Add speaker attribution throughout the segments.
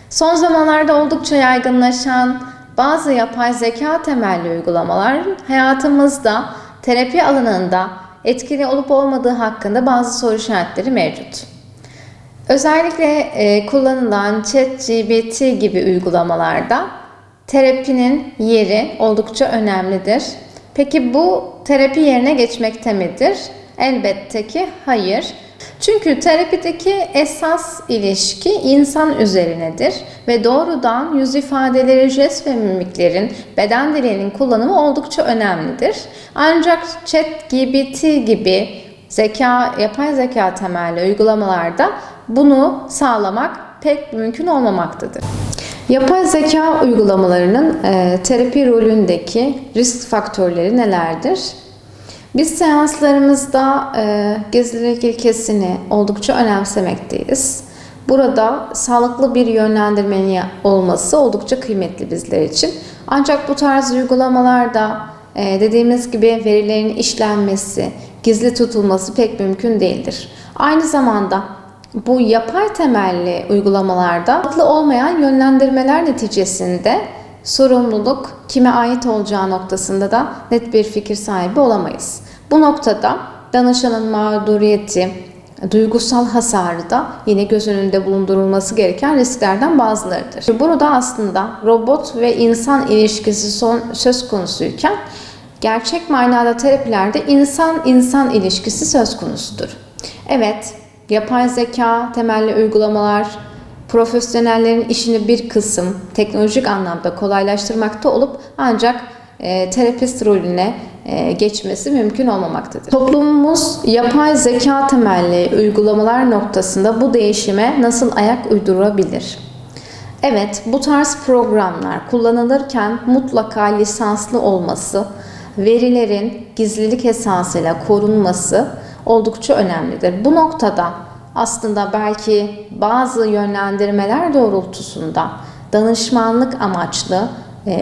Speaker 1: Son zamanlarda oldukça yaygınlaşan bazı yapay zeka temelli uygulamalar hayatımızda, terapi alanında etkili olup olmadığı hakkında bazı soru işaretleri mevcut. Özellikle kullanılan ChatGPT gibi uygulamalarda terapinin yeri oldukça önemlidir. Peki bu terapi yerine geçmekte midir? Elbette ki hayır. Çünkü terapideki esas ilişki insan üzerinedir ve doğrudan yüz ifadeleri, jest ve mimiklerin, beden dilinin kullanımı oldukça önemlidir. Ancak ChatGPT gibi yapay zeka temelli uygulamalarda bunu sağlamak pek mümkün olmamaktadır. Yapay zeka uygulamalarının terapi rolündeki risk faktörleri nelerdir? Biz seanslarımızda gizlilik ilkesini oldukça önemsemekteyiz. Burada sağlıklı bir yönlendirmenin olması oldukça kıymetli bizler için. Ancak bu tarz uygulamalarda dediğimiz gibi verilerin işlenmesi, gizli tutulması pek mümkün değildir. Aynı zamanda bu yapay temelli uygulamalarda haklı olmayan yönlendirmeler neticesinde sorumluluk kime ait olacağı noktasında da net bir fikir sahibi olamayız. Bu noktada danışanın mağduriyeti, duygusal hasarı da yine göz önünde bulundurulması gereken risklerden bazılarıdır. Burada aslında robot ve insan ilişkisi söz konusuyken gerçek manada terapilerde insan-insan ilişkisi söz konusudur. Evet, yapay zeka temelli uygulamalar profesyonellerin işini bir kısım teknolojik anlamda kolaylaştırmakta olup ancak terapist rolüne geçmesi mümkün olmamaktadır. Toplumumuz yapay zeka temelli uygulamalar noktasında bu değişime nasıl ayak uydurabilir? Evet, bu tarz programlar kullanılırken mutlaka lisanslı olması, verilerin gizlilik esasıyla korunması oldukça önemlidir. Bu noktada aslında belki bazı yönlendirmeler doğrultusunda danışmanlık amaçlı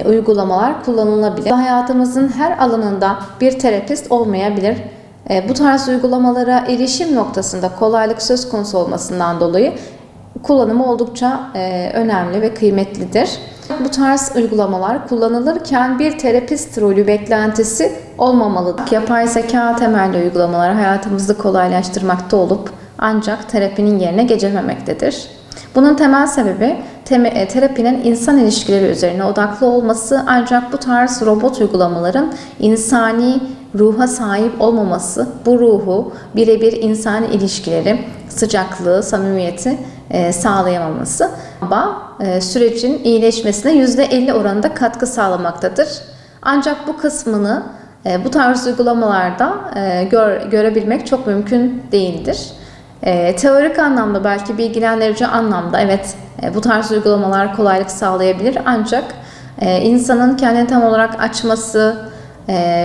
Speaker 1: uygulamalar kullanılabilir. Hayatımızın her alanında bir terapist olmayabilir. Bu tarz uygulamalara erişim noktasında kolaylık söz konusu olmasından dolayı kullanımı oldukça önemli ve kıymetlidir. Bu tarz uygulamalar kullanılırken bir terapist rolü beklentisi olmamalıdır. Yapay zeka temelli uygulamalar hayatımızı kolaylaştırmakta olup ancak terapinin yerine geçememektedir. Bunun temel sebebi terapinin insan ilişkileri üzerine odaklı olması, ancak bu tarz robot uygulamaların insani ruha sahip olmaması, bu ruhu birebir insani ilişkileri, sıcaklığı, samimiyeti sağlayamaması ama sürecin iyileşmesine %50 oranında katkı sağlamaktadır. Ancak bu kısmını bu tarz uygulamalarda görebilmek çok mümkün değildir. Teorik anlamda, belki bilgilendirici anlamda evet bu tarz uygulamalar kolaylık sağlayabilir, ancak insanın kendini tam olarak açması,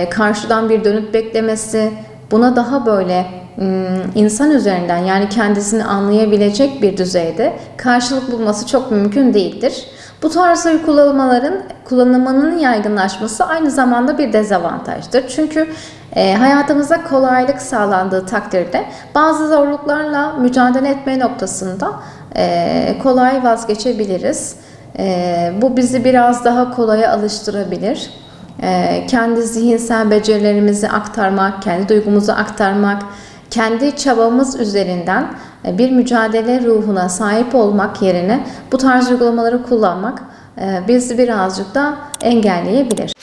Speaker 1: karşıdan bir dönüt beklemesi, buna daha böyle insan üzerinden, yani kendisini anlayabilecek bir düzeyde karşılık bulması çok mümkün değildir. Bu tarz uygulamaların kullanımının yaygınlaşması aynı zamanda bir dezavantajdır. Çünkü hayatımıza kolaylık sağlandığı takdirde bazı zorluklarla mücadele etme noktasında kolay vazgeçebiliriz. Bu bizi biraz daha kolaya alıştırabilir. Kendi zihinsel becerilerimizi aktarmak, kendi duygumuzu aktarmak, kendi çabamız üzerinden bir mücadele ruhuna sahip olmak yerine bu tarz uygulamaları kullanmak bizi birazcık da engelleyebilir.